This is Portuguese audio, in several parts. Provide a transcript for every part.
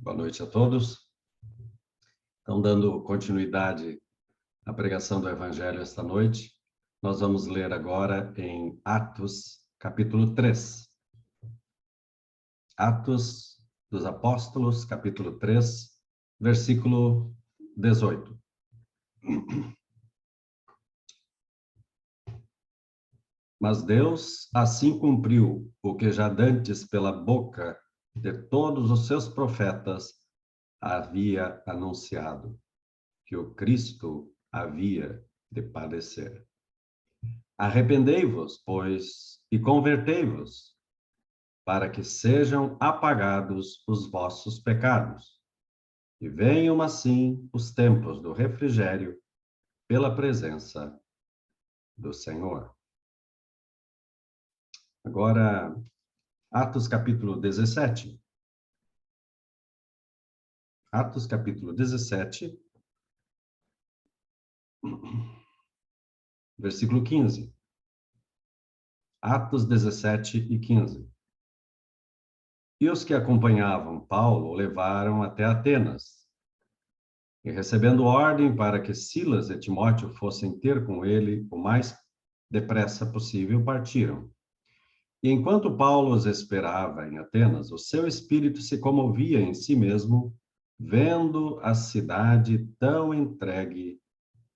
Boa noite a todos. Então, dando continuidade à pregação do Evangelho esta noite, nós vamos ler agora em Atos, capítulo 3. Atos dos Apóstolos, capítulo 3, versículo 18. Mas Deus assim cumpriu o que já dantes pela boca de todos os seus profetas havia anunciado, que o Cristo havia de padecer. Arrependei-vos, pois, e convertei-vos, para que sejam apagados os vossos pecados, e venham assim os tempos do refrigério pela presença do Senhor. Agora, Atos capítulo 17. Atos capítulo 17, versículo 15. Atos 17 e 15. E os que acompanhavam Paulo o levaram até Atenas. E recebendo ordem para que Silas e Timóteo fossem ter com ele o mais depressa possível, partiram. E enquanto Paulo os esperava em Atenas, o seu espírito se comovia em si mesmo, vendo a cidade tão entregue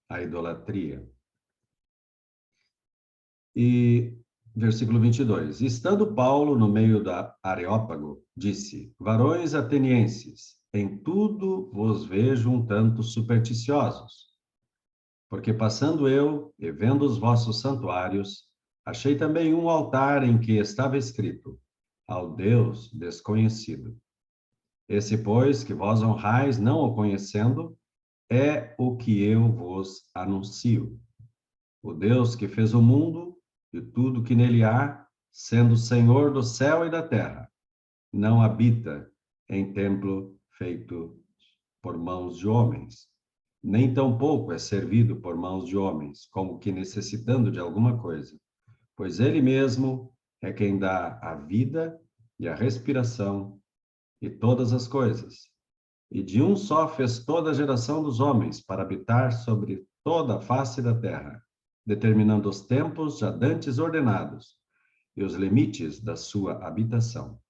à idolatria. E versículo 22. Estando Paulo no meio da Areópago, disse: Varões atenienses, em tudo vos vejo um tanto supersticiosos. Porque passando eu e vendo os vossos santuários, achei também um altar em que estava escrito: Ao Deus desconhecido. Esse, pois, que vós honrais não o conhecendo, é o que eu vos anuncio. O Deus que fez o mundo e tudo que nele há, sendo Senhor do céu e da terra, não habita em templo feito por mãos de homens, nem tampouco é servido por mãos de homens, como que necessitando de alguma coisa, pois ele mesmo é quem dá a vida e a respiração e todas as coisas. E de um só fez toda a geração dos homens para habitar sobre toda a face da terra, determinando os tempos já dantes ordenados e os limites da sua habitação,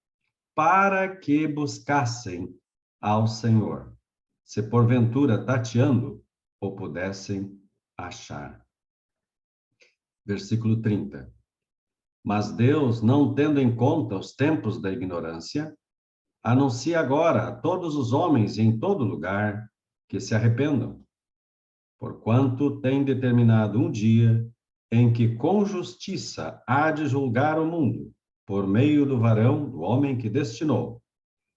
para que buscassem ao Senhor, se porventura tateando o pudessem achar. Versículo 30. Mas Deus, não tendo em conta os tempos da ignorância, anuncia agora a todos os homens em todo lugar que se arrependam, porquanto tem determinado um dia em que com justiça há de julgar o mundo, por meio do varão, do homem que destinou.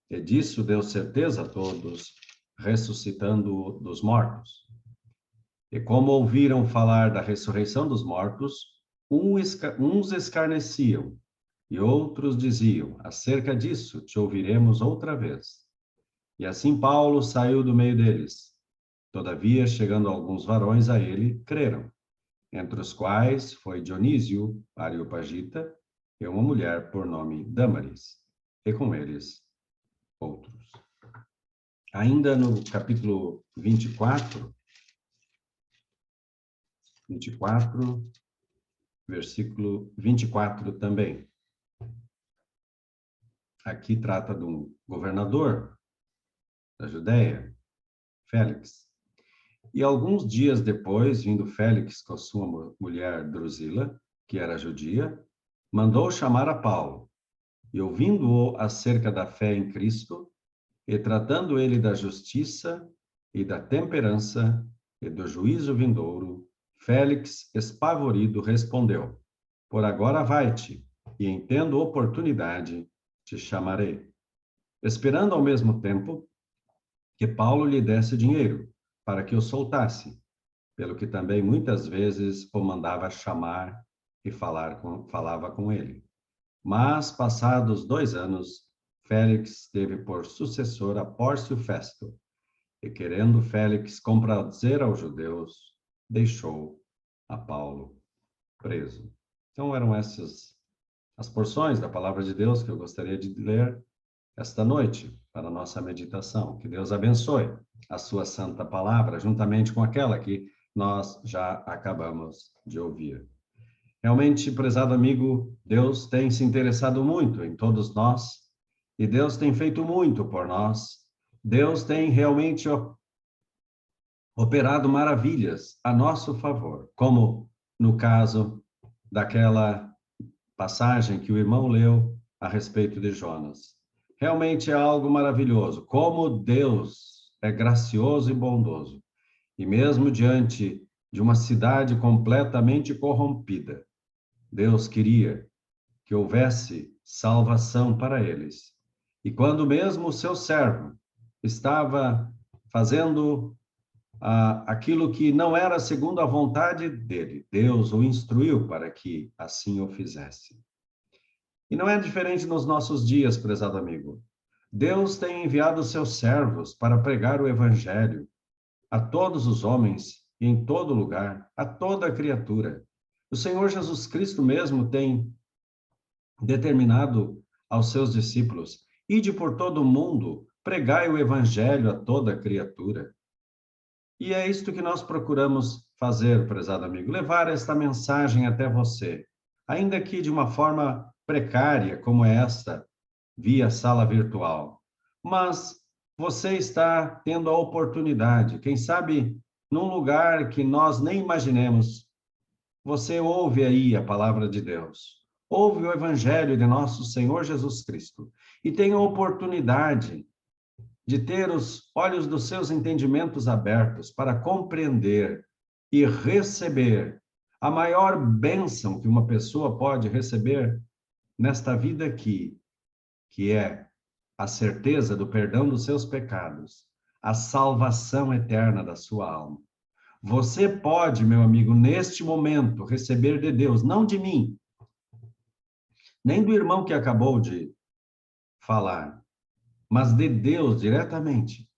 E disso deu certeza a todos, ressuscitando-o dos mortos. E como ouviram falar da ressurreição dos mortos, uns escarneciam, e outros diziam: acerca disso te ouviremos outra vez. E assim Paulo saiu do meio deles. Todavia, chegando alguns varões a ele, creram, entre os quais foi Dionísio Areopagita e uma mulher por nome Dâmaris, e com eles outros. Ainda no capítulo 24, versículo 24 também. Aqui trata de um governador da Judéia, Félix. E alguns dias depois, vindo Félix com sua mulher Drusila, que era judia, mandou chamar a Paulo. E ouvindo-o acerca da fé em Cristo, e tratando ele da justiça e da temperança e do juízo vindouro, Félix, espavorido, respondeu: Por agora vai-te, e em tendo oportunidade, te chamarei. Esperando ao mesmo tempo que Paulo lhe desse dinheiro, para que o soltasse, pelo que também muitas vezes o mandava chamar e falava com ele. Mas, passados 2 anos, Félix teve por sucessor a Pórcio Festo, e querendo Félix comprazer aos judeus, deixou a Paulo preso. Então eram essas as porções da palavra de Deus que eu gostaria de ler esta noite para a nossa meditação. Que Deus abençoe a sua santa palavra, juntamente com aquela que nós já acabamos de ouvir. Realmente, prezado amigo, Deus tem se interessado muito em todos nós e Deus tem feito muito por nós. Deus tem realmente operado maravilhas a nosso favor, como no caso daquela passagem que o irmão leu a respeito de Jonas. Realmente é algo maravilhoso, como Deus é gracioso e bondoso. E mesmo diante de uma cidade completamente corrompida, Deus queria que houvesse salvação para eles. E quando mesmo o seu servo estava fazendo aquilo que não era segundo a vontade dele, Deus o instruiu para que assim o fizesse. E não é diferente nos nossos dias, prezado amigo. Deus tem enviado seus servos para pregar o evangelho a todos os homens, em todo lugar, a toda criatura. O Senhor Jesus Cristo mesmo tem determinado aos seus discípulos: ide por todo o mundo, pregai o evangelho a toda criatura. E é isto que nós procuramos fazer, prezado amigo, levar esta mensagem até você, ainda que de uma forma precária como esta, via sala virtual. Mas você está tendo a oportunidade, quem sabe num lugar que nós nem imaginemos, você ouve aí a palavra de Deus, ouve o evangelho de nosso Senhor Jesus Cristo e tem a oportunidade de ter os olhos dos seus entendimentos abertos para compreender e receber a maior bênção que uma pessoa pode receber nesta vida aqui, que é a certeza do perdão dos seus pecados, a salvação eterna da sua alma. Você pode, meu amigo, neste momento, receber de Deus, não de mim, nem do irmão que acabou de falar, mas de Deus diretamente,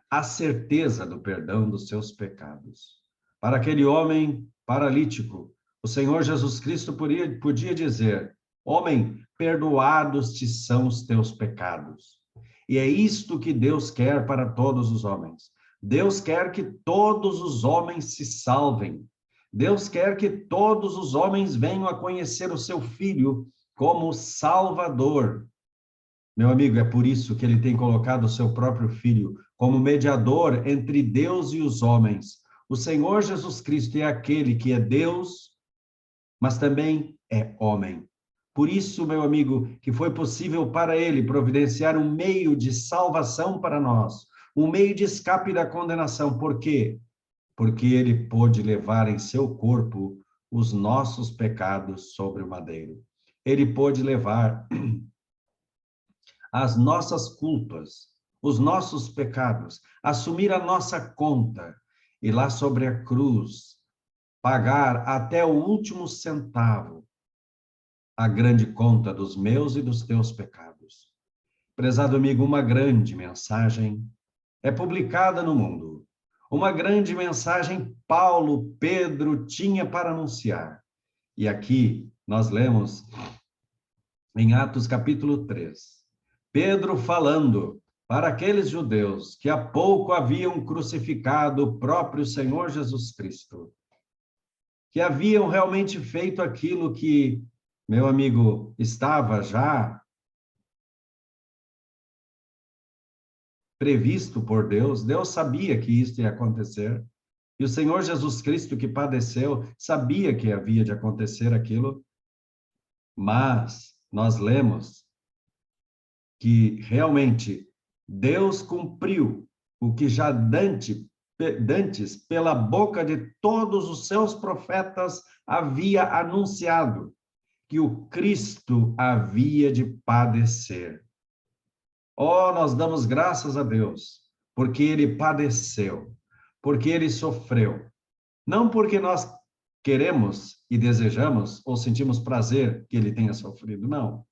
a certeza do perdão dos seus pecados. Para aquele homem paralítico, o Senhor Jesus Cristo podia dizer: homem, perdoados te são os teus pecados. E é isto que Deus quer para todos os homens. Deus quer que todos os homens se salvem. Deus quer que todos os homens venham a conhecer o seu Filho como Salvador. Meu amigo, é por isso que ele tem colocado o seu próprio Filho como mediador entre Deus e os homens. O Senhor Jesus Cristo é aquele que é Deus, mas também é homem. Por isso, meu amigo, que foi possível para ele providenciar um meio de salvação para nós, um meio de escape da condenação. Por quê? Porque ele pôde levar em seu corpo os nossos pecados sobre o madeiro. Ele pôde levar as nossas culpas, os nossos pecados, assumir a nossa conta e lá sobre a cruz pagar até o último centavo a grande conta dos meus e dos teus pecados. Prezado amigo, uma grande mensagem é publicada no mundo. Uma grande mensagem Paulo, Pedro tinha para anunciar. E aqui nós lemos em Atos capítulo 3. Pedro falando para aqueles judeus que há pouco haviam crucificado o próprio Senhor Jesus Cristo, que haviam realmente feito aquilo que, meu amigo, estava já previsto por Deus. Deus sabia que isso ia acontecer. E o Senhor Jesus Cristo, que padeceu, sabia que havia de acontecer aquilo. Mas nós lemos que realmente Deus cumpriu o que já dantes, pela boca de todos os seus profetas, havia anunciado, que o Cristo havia de padecer. Oh, nós damos graças a Deus, porque ele padeceu, porque ele sofreu. Não porque nós queremos e desejamos ou sentimos prazer que ele tenha sofrido, não.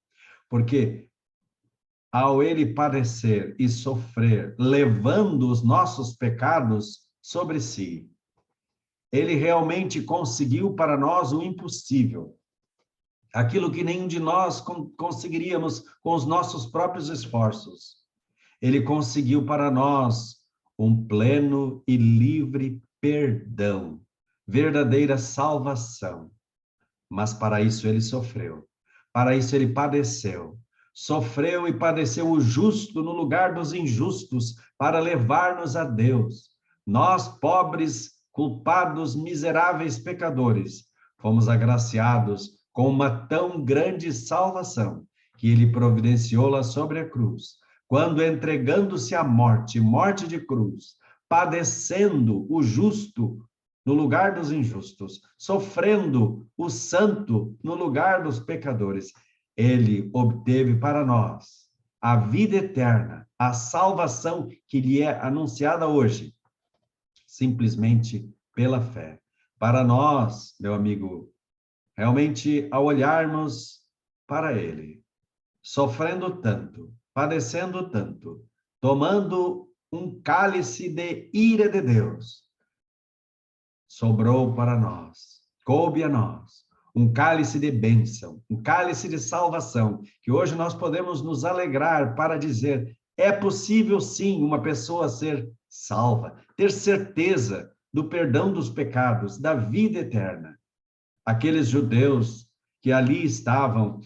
Porque ao ele padecer e sofrer, levando os nossos pecados sobre si, ele realmente conseguiu para nós o impossível. aquilo que nenhum de nós conseguiríamos com os nossos próprios esforços. Ele conseguiu para nós um pleno e livre perdão, verdadeira salvação. Mas para isso ele sofreu, para isso ele padeceu. Sofreu e padeceu o justo no lugar dos injustos, para levar-nos a Deus. Nós, pobres, culpados, miseráveis pecadores, fomos agraciados com uma tão grande salvação, que ele providenciou-la sobre a cruz, quando entregando-se à morte, morte de cruz, padecendo o justo no lugar dos injustos, sofrendo o santo no lugar dos pecadores, ele obteve para nós a vida eterna, a salvação que lhe é anunciada hoje, simplesmente pela fé. Para nós, meu amigo, realmente, ao olharmos para ele, sofrendo tanto, padecendo tanto, tomando um cálice de ira de Deus, sobrou para nós, coube a nós, um cálice de bênção, um cálice de salvação, que hoje nós podemos nos alegrar para dizer: é possível sim uma pessoa ser salva, ter certeza do perdão dos pecados, da vida eterna. Aqueles judeus que ali estavam,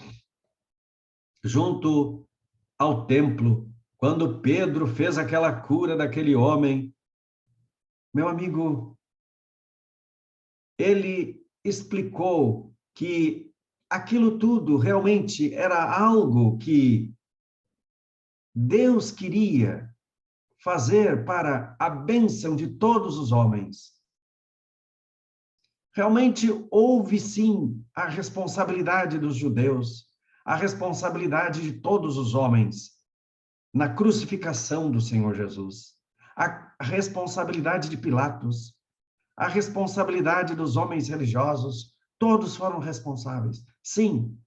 junto ao templo, quando Pedro fez aquela cura daquele homem, meu amigo, ele explicou que aquilo tudo realmente era algo que Deus queria fazer para a bênção de todos os homens. Realmente houve sim a responsabilidade dos judeus, a responsabilidade de todos os homens na crucificação do Senhor Jesus, a responsabilidade de Pilatos, a responsabilidade dos homens religiosos, todos foram responsáveis, sim,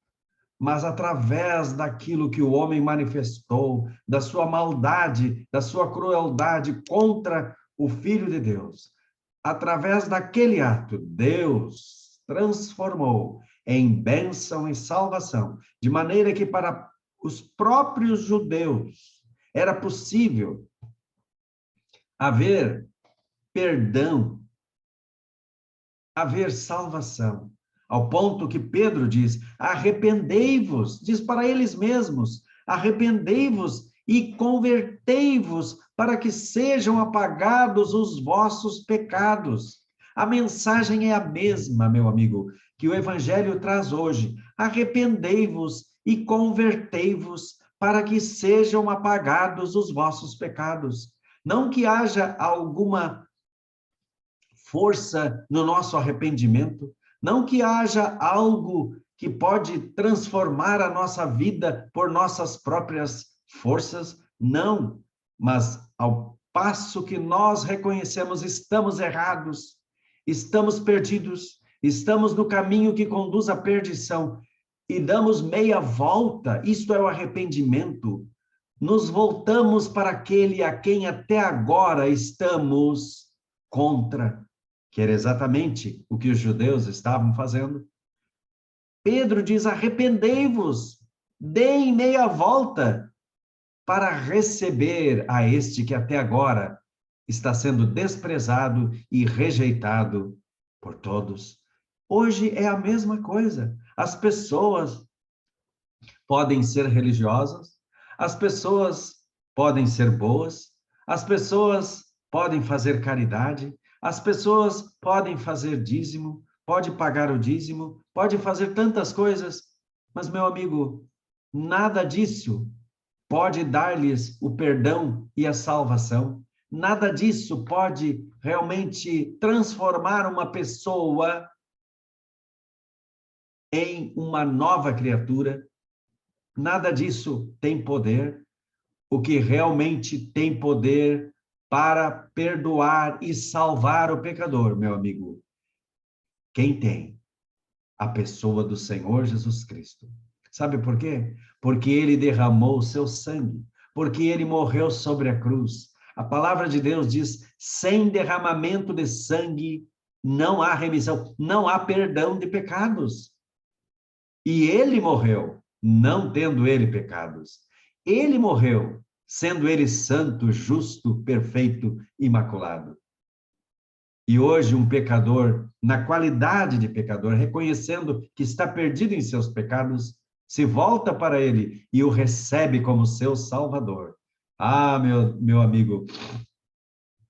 mas através daquilo que o homem manifestou, da sua maldade, da sua crueldade contra o Filho de Deus, através daquele ato, Deus transformou em bênção e salvação, de maneira que para os próprios judeus era possível haver perdão, haver salvação, ao ponto que Pedro diz: arrependei-vos, diz para eles mesmos, arrependei-vos e convertei-vos para que sejam apagados os vossos pecados. A mensagem é a mesma, meu amigo, que o Evangelho traz hoje. Arrependei-vos e convertei-vos para que sejam apagados os vossos pecados. Não que haja alguma força no nosso arrependimento, não que haja algo que pode transformar a nossa vida por nossas próprias forças, não, mas ao passo que nós reconhecemos estamos errados, estamos perdidos, estamos no caminho que conduz à perdição e damos meia volta, isto é o arrependimento, nos voltamos para aquele a quem até agora estamos contra, que era exatamente o que os judeus estavam fazendo. Pedro diz: arrependei-vos, deem meia volta para receber a este que até agora está sendo desprezado e rejeitado por todos. Hoje é a mesma coisa. As pessoas podem ser religiosas, as pessoas podem ser boas, as pessoas podem fazer caridade, as pessoas podem fazer dízimo, pode pagar o dízimo, pode fazer tantas coisas, mas, meu amigo, nada disso pode dar-lhes o perdão e a salvação. Nada disso pode realmente transformar uma pessoa em uma nova criatura. Nada disso tem poder. O que realmente tem poder para perdoar e salvar o pecador, meu amigo, quem tem? A pessoa do Senhor Jesus Cristo. Sabe por quê? Porque ele derramou o seu sangue, porque ele morreu sobre a cruz. A palavra de Deus diz: sem derramamento de sangue não há remissão, não há perdão de pecados. E ele morreu, não tendo ele pecados. Ele morreu, sendo ele santo, justo, perfeito, imaculado. E hoje um pecador, na qualidade de pecador, reconhecendo que está perdido em seus pecados, se volta para ele e o recebe como seu Salvador. Ah, meu amigo,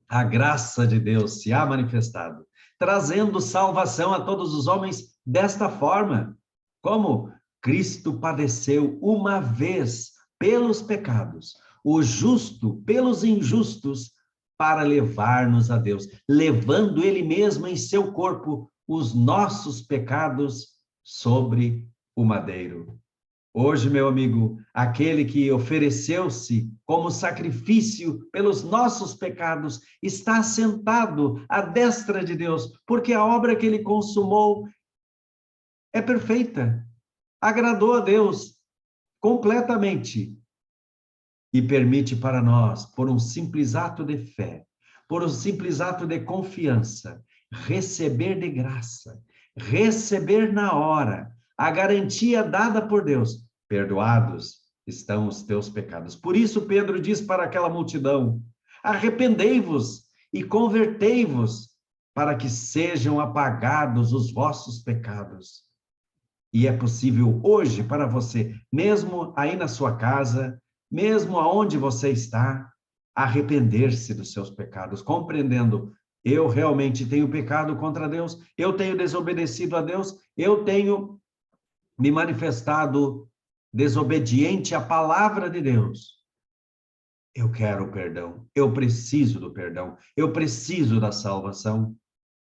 a graça de Deus se há manifestado, trazendo salvação a todos os homens desta forma. Como Cristo padeceu uma vez pelos pecados, o justo pelos injustos, para levar-nos a Deus, levando ele mesmo em seu corpo os nossos pecados sobre o madeiro. Hoje, meu amigo, aquele que ofereceu-se como sacrifício pelos nossos pecados está sentado à destra de Deus, porque a obra que ele consumou é perfeita, agradou a Deus completamente e permite para nós, por um simples ato de fé, por um simples ato de confiança, receber de graça, receber na hora a garantia dada por Deus. Perdoados estão os teus pecados. Por isso Pedro diz para aquela multidão: arrependei-vos e convertei-vos para que sejam apagados os vossos pecados. E é possível hoje para você, mesmo aí na sua casa, mesmo aonde você está, arrepender-se dos seus pecados, compreendendo: eu realmente tenho pecado contra Deus, eu tenho desobedecido a Deus, eu tenho me manifestado desobediente à palavra de Deus. Eu quero o perdão, eu preciso do perdão, eu preciso da salvação.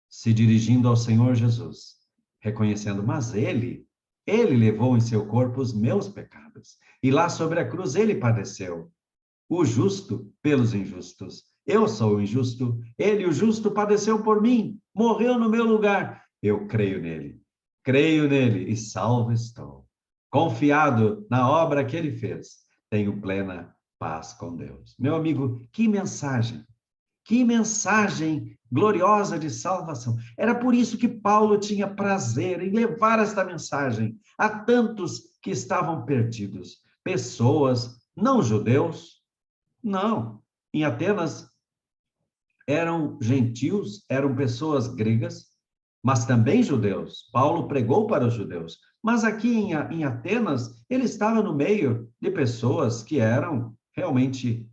Se dirigindo ao Senhor Jesus, reconhecendo, mas ele levou em seu corpo os meus pecados, e lá sobre a cruz ele padeceu, o justo pelos injustos. Eu sou o injusto, ele, o justo, padeceu por mim, morreu no meu lugar. Eu creio nele e salvo estou. Confiado na obra que ele fez, tenho plena paz com Deus. Meu amigo, que mensagem! Que mensagem gloriosa de salvação. Era por isso que Paulo tinha prazer em levar esta mensagem a tantos que estavam perdidos. Pessoas não judeus, não. Em Atenas eram gentios, eram pessoas gregas, mas também judeus. Paulo pregou para os judeus. Mas aqui em Atenas, ele estava no meio de pessoas que eram realmente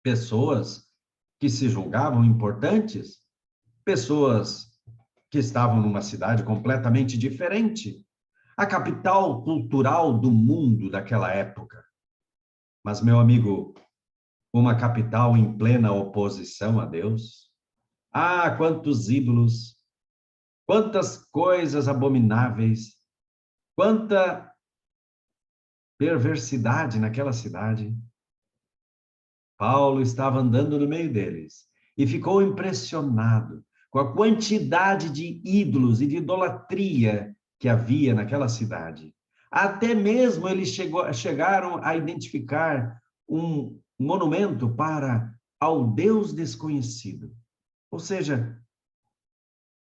pessoas que se julgavam importantes, pessoas que estavam numa cidade completamente diferente, a capital cultural do mundo daquela época. Mas, meu amigo, uma capital em plena oposição a Deus? Ah, quantos ídolos, quantas coisas abomináveis, quanta perversidade naquela cidade. Paulo estava andando no meio deles e ficou impressionado com a quantidade de ídolos e de idolatria que havia naquela cidade. Até mesmo eles chegaram a identificar um monumento para ao Deus desconhecido. Ou seja,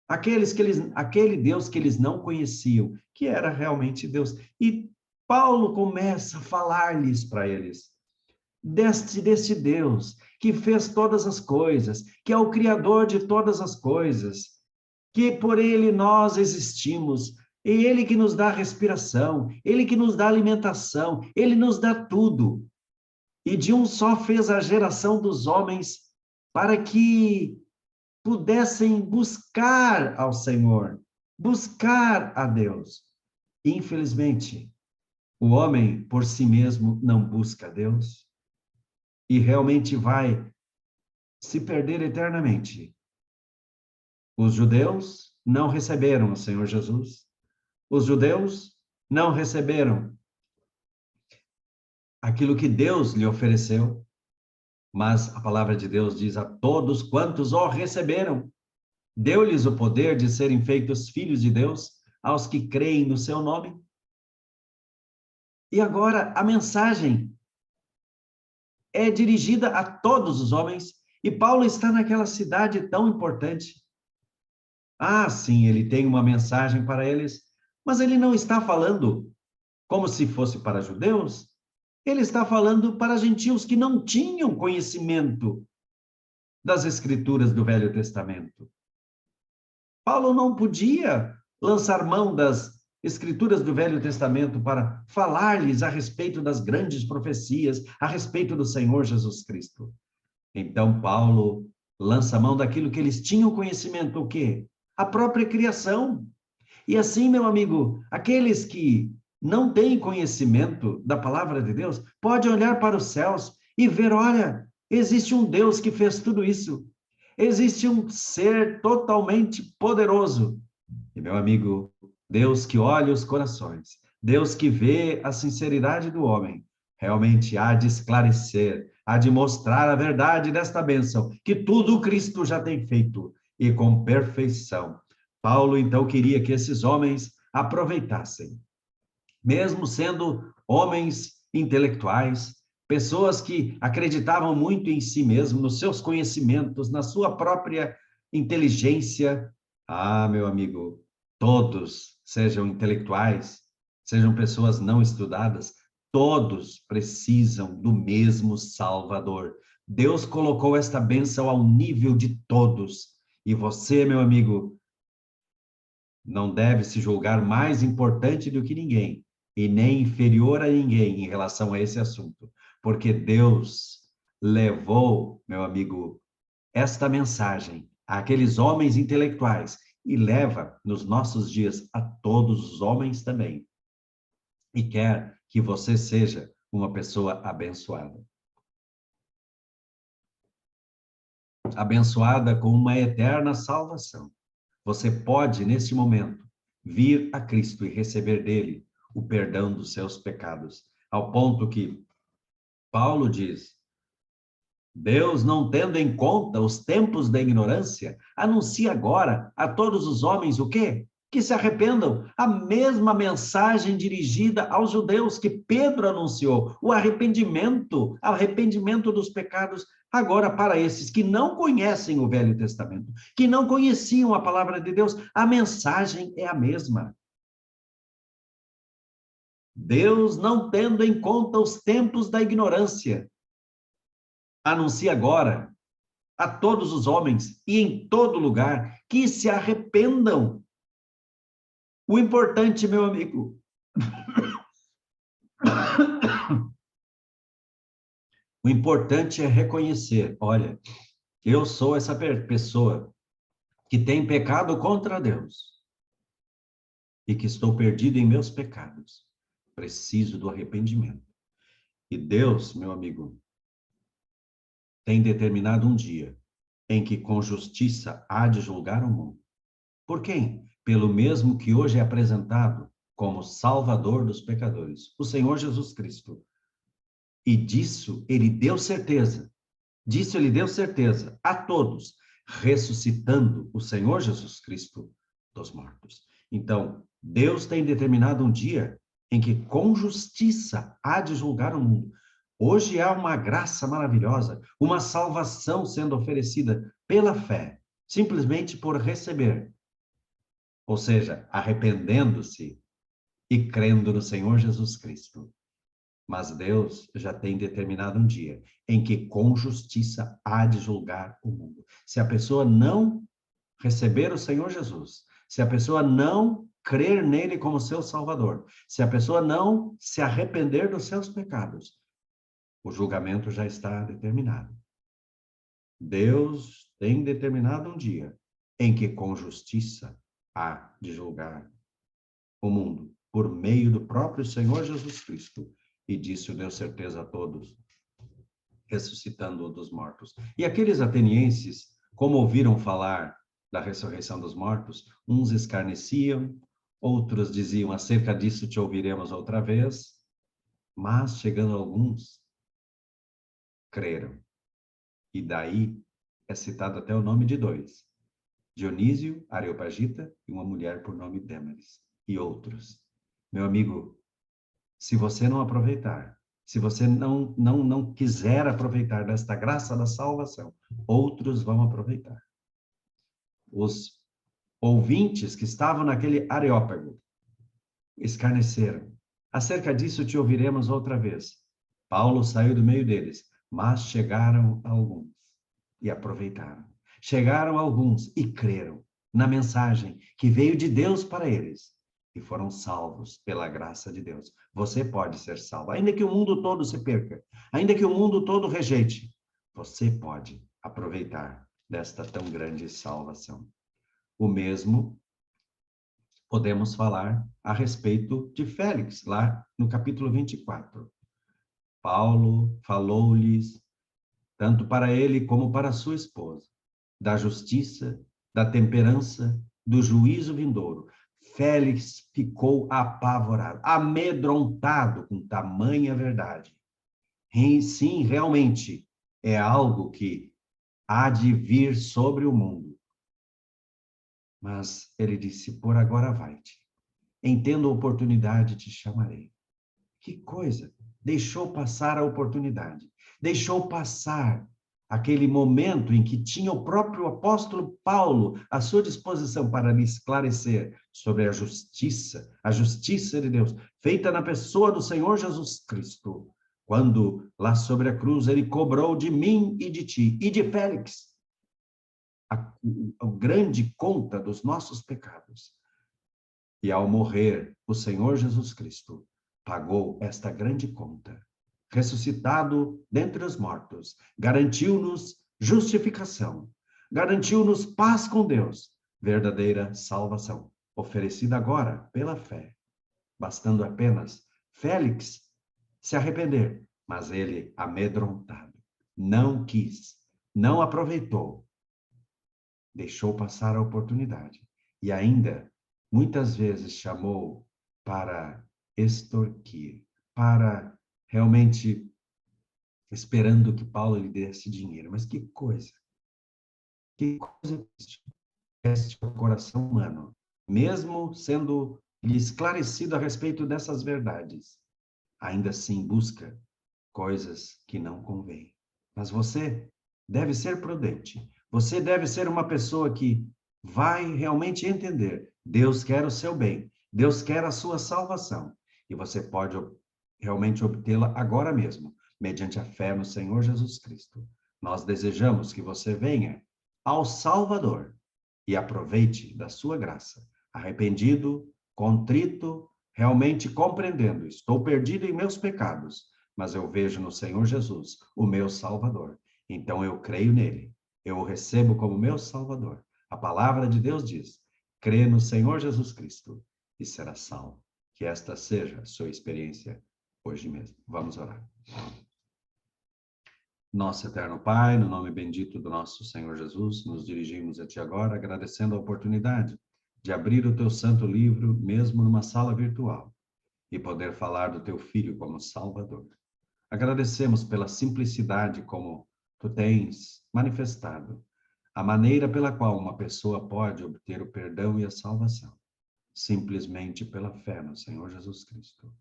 aquele Deus que eles não conheciam, que era realmente Deus. E Paulo começa a falar-lhes para eles deste Deus que fez todas as coisas, que é o Criador de todas as coisas, que por Ele nós existimos, é Ele que nos dá respiração, Ele que nos dá alimentação, Ele nos dá tudo. E de um só fez a geração dos homens para que pudessem buscar ao Senhor, buscar a Deus. Infelizmente, o homem por si mesmo não busca a Deus e realmente vai se perder eternamente. Os judeus não receberam o Senhor Jesus. Os judeus não receberam aquilo que Deus lhe ofereceu, mas a palavra de Deus diz: a todos quantos o receberam, deu-lhes o poder de serem feitos filhos de Deus, aos que creem no seu nome. E agora a mensagem é dirigida a todos os homens, e Paulo está naquela cidade tão importante. Ah, sim, ele tem uma mensagem para eles, Mas ele não está falando como se fosse para judeus, ele está falando para gentios que não tinham conhecimento das escrituras do Velho Testamento. Paulo não podia lançar mão das escrituras do Velho Testamento para falar-lhes a respeito das grandes profecias, a respeito do Senhor Jesus Cristo. Então, Paulo lança mão daquilo que eles tinham conhecimento, o quê? A própria criação. E assim, meu amigo, aqueles que não têm conhecimento da palavra de Deus, podem olhar para os céus e ver, olha, existe um Deus que fez tudo isso. Existe um ser totalmente poderoso. E, meu amigo, Deus que olha os corações, Deus que vê a sinceridade do homem, realmente há de esclarecer, há de mostrar a verdade desta bênção, que tudo Cristo já tem feito, e com perfeição. Paulo, então, queria que esses homens aproveitassem, mesmo sendo homens intelectuais, pessoas que acreditavam muito em si mesmo, nos seus conhecimentos, na sua própria inteligência. Ah, meu amigo, todos, sejam intelectuais, sejam pessoas não estudadas, todos precisam do mesmo Salvador. Deus colocou esta bênção ao nível de todos. E você, meu amigo, não deve se julgar mais importante do que ninguém e nem inferior a ninguém em relação a esse assunto, porque Deus levou, meu amigo, esta mensagem àqueles homens intelectuais e leva nos nossos dias a todos os homens também. E quer que você seja uma pessoa abençoada. Abençoada com uma eterna salvação. Você pode, neste momento, vir a Cristo e receber dele o perdão dos seus pecados, ao ponto que Paulo diz: Deus, não tendo em conta os tempos da ignorância, anuncia agora a todos os homens o quê? Que se arrependam. A mesma mensagem dirigida aos judeus que Pedro anunciou, o arrependimento dos pecados, agora para esses que não conhecem o Velho Testamento, que não conheciam a palavra de Deus, a mensagem é a mesma. Deus, não tendo em conta os tempos da ignorância, anuncia agora a todos os homens e em todo lugar que se arrependam. O importante, meu amigo, o importante é reconhecer, olha, eu sou essa pessoa que tem pecado contra Deus e que estou perdido em meus pecados. Preciso do arrependimento. E Deus, meu amigo, tem determinado um dia em que com justiça há de julgar o mundo. Por quem? Pelo mesmo que hoje é apresentado como Salvador dos pecadores, o Senhor Jesus Cristo. E disso ele deu certeza a todos, ressuscitando o Senhor Jesus Cristo dos mortos. Então, Deus tem determinado um dia em que com justiça há de julgar o mundo. Hoje há uma graça maravilhosa, uma salvação sendo oferecida pela fé, simplesmente por receber. Ou seja, arrependendo-se e crendo no Senhor Jesus Cristo. Mas Deus já tem determinado um dia em que com justiça há de julgar o mundo. Se a pessoa não receber o Senhor Jesus, se a pessoa não crer nele como seu Salvador, se a pessoa não se arrepender dos seus pecados, o julgamento já está determinado. Deus tem determinado um dia em que com justiça há de julgar o mundo por meio do próprio Senhor Jesus Cristo. E disso deu certeza a todos, ressuscitando-o dos mortos. E aqueles atenienses, como ouviram falar da ressurreição dos mortos, uns escarneciam, outros diziam, acerca disso te ouviremos outra vez, mas chegando alguns, creram. E daí é citado até o nome de dois, Dionísio, Areopagita, e uma mulher por nome Dâmaris, e outros. Meu amigo, se você não aproveitar, se você não quiser aproveitar desta graça da salvação, outros vão aproveitar. Os ouvintes que estavam naquele Areópago escarneceram. Acerca disso te ouviremos outra vez. Paulo saiu do meio deles, mas chegaram alguns e aproveitaram. Chegaram alguns e creram na mensagem que veio de Deus para eles e foram salvos pela graça de Deus. Você pode ser salvo, ainda que o mundo todo se perca, ainda que o mundo todo rejeite, você pode aproveitar desta tão grande salvação. O mesmo podemos falar a respeito de Félix, lá no capítulo 24. Paulo falou-lhes, tanto para ele como para sua esposa, da justiça, da temperança, do juízo vindouro. Félix ficou apavorado, amedrontado com tamanha verdade. E sim, realmente, é algo que há de vir sobre o mundo. Mas ele disse, por agora vai-te. Entendo a oportunidade, te chamarei. Que coisa! Deixou passar a oportunidade. Deixou passar aquele momento em que tinha o próprio apóstolo Paulo à sua disposição para lhe esclarecer sobre a justiça de Deus, feita na pessoa do Senhor Jesus Cristo, quando lá sobre a cruz ele cobrou de mim e de ti e de Félix a grande conta dos nossos pecados. E ao morrer, o Senhor Jesus Cristo pagou esta grande conta. Ressuscitado dentre os mortos, garantiu-nos justificação, garantiu-nos paz com Deus, verdadeira salvação, oferecida agora pela fé, bastando apenas Félix se arrepender, mas ele, amedrontado, não quis, não aproveitou, deixou passar a oportunidade e ainda muitas vezes chamou para extorquir, para realmente esperando que Paulo lhe desse dinheiro. Mas que coisa este coração humano, mesmo sendo lhe esclarecido a respeito dessas verdades, ainda assim busca coisas que não convêm. Mas você deve ser prudente. Você deve ser uma pessoa que vai realmente entender. Deus quer o seu bem. Deus quer a sua salvação. E você pode realmente obtê-la agora mesmo, mediante a fé no Senhor Jesus Cristo. Nós desejamos que você venha ao Salvador e aproveite da sua graça. Arrependido, contrito, realmente compreendendo. Estou perdido em meus pecados, mas eu vejo no Senhor Jesus o meu Salvador. Então eu creio nele. Eu o recebo como meu Salvador. A palavra de Deus diz: crê no Senhor Jesus Cristo e será salvo. Que esta seja a sua experiência hoje mesmo. Vamos orar. Nosso eterno Pai, no nome bendito do nosso Senhor Jesus, nos dirigimos a Ti agora, agradecendo a oportunidade de abrir o Teu santo livro, mesmo numa sala virtual, e poder falar do Teu Filho como Salvador. Agradecemos pela simplicidade como Tu tens manifestado, a maneira pela qual uma pessoa pode obter o perdão e a salvação, simplesmente pela fé no Senhor Jesus Cristo,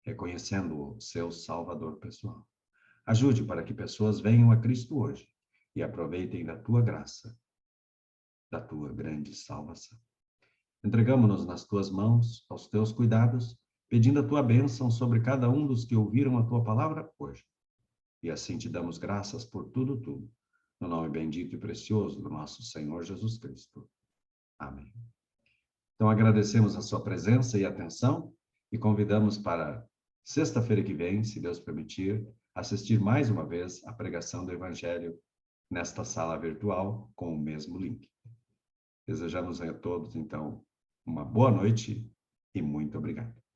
reconhecendo-o seu Salvador pessoal. Ajude para que pessoas venham a Cristo hoje e aproveitem da tua graça, da tua grande salvação. Entregamos-nos nas tuas mãos, aos teus cuidados, pedindo a tua bênção sobre cada um dos que ouviram a tua palavra hoje. E assim te damos graças por tudo, no nome bendito e precioso do nosso Senhor Jesus Cristo. Amém. Então agradecemos a sua presença e atenção e convidamos para sexta-feira que vem, se Deus permitir, assistir mais uma vez a pregação do Evangelho nesta sala virtual com o mesmo link. Desejamos a todos, então, uma boa noite e muito obrigado.